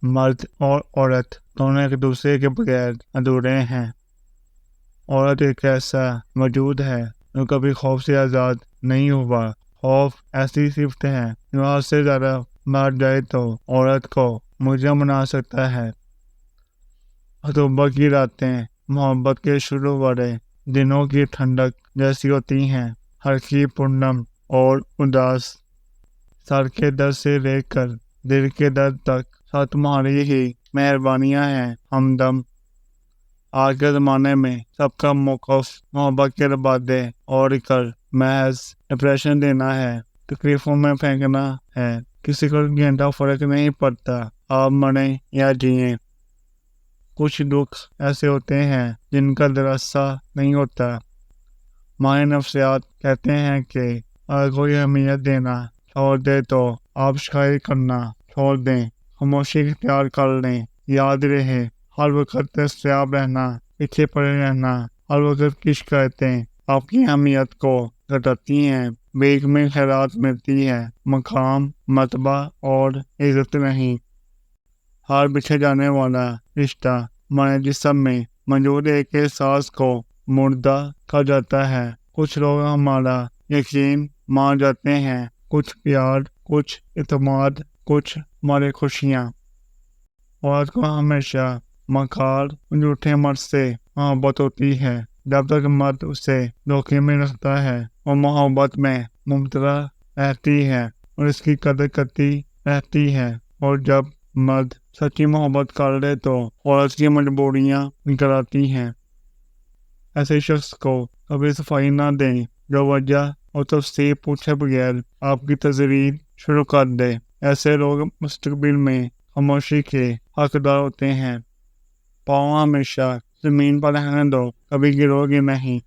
مرد اور عورت دونوں ایک دوسرے کے بغیر ادھورے ہیں۔ عورت ایک ایسا وجود ہے جو کبھی خوف سے آزاد نہیں ہوا۔ خوف ایسی صفت ہے جو حد سے زیادہ بڑھ جائے تو عورت کو مجرم بنا سکتا ہے۔ اکتوبر کی راتیں محبت کے شروع والے دنوں کی ٹھنڈک جیسی ہوتی ہیں، ہلکی پورنم اور اداس۔ سر کے درد سے لے کر دل کے درد تک سب تمہاری ہی مہربانیاں ہیں ہمدم۔ آج کے زمانے میں سب کا موقف محبت کے بربادے اور کر محض ڈپریشن دینا ہے، تکلیفوں میں پھینکنا ہے۔ کسی کو گھنٹہ فرق نہیں پڑتا آپ مریں یا جئیں۔ کچھ دکھ ایسے ہوتے ہیں جن کا دراصل نہیں ہوتا۔ ماہر نفسیات کہتے ہیں کہ اگر کوئی اہمیت دینا چھوڑ دے تو آپ شاعری کرنا چھوڑ دیں، خاموشی اختیار کر لیں۔ یاد رہے، ہر وقت دستیاب رہنا، پیچھے پڑے رہنا، ہر وقت کی شکایتیں آپ کی اہمیت کو گھٹاتی ہیں۔ بیک میں خیرات ملتی ہے، مقام، مرتبہ اور عزت نہیں۔ ہر بچھڑ جانے والا رشتہ ہمارے جسم میں موجود ایک احساس کو مردہ کر جاتا ہے۔ کچھ لوگ ہمارا یقین مان جاتے ہیں، کچھ پیار، کچھ اعتماد، کچھ ہماری خوشیاں۔ عورت کو ہمیشہ مکار جھوٹے مرد سے محبت ہوتی ہے۔ جب تک مرد اسے دھوکے میں رکھتا ہے وہ محبت میں مبتلا رہتی ہے اور اس کی قدر کرتی رہتی ہے، اور جب مرد سچی محبت کر لے تو عورت کی مجبوریاں نکل آتی ہیں۔ ایسے شخص کو کبھی صفائی نہ دیں جو وجہ اور تفسیر پوچھے بغیر آپ کی تجرید شروع کر دے۔ ایسے لوگ مستقبل میں خاموشی کے حقدار ہوتے ہیں۔ پاؤں ہمیشہ زمین پر رہنے دو، کبھی گرو گے نہیں۔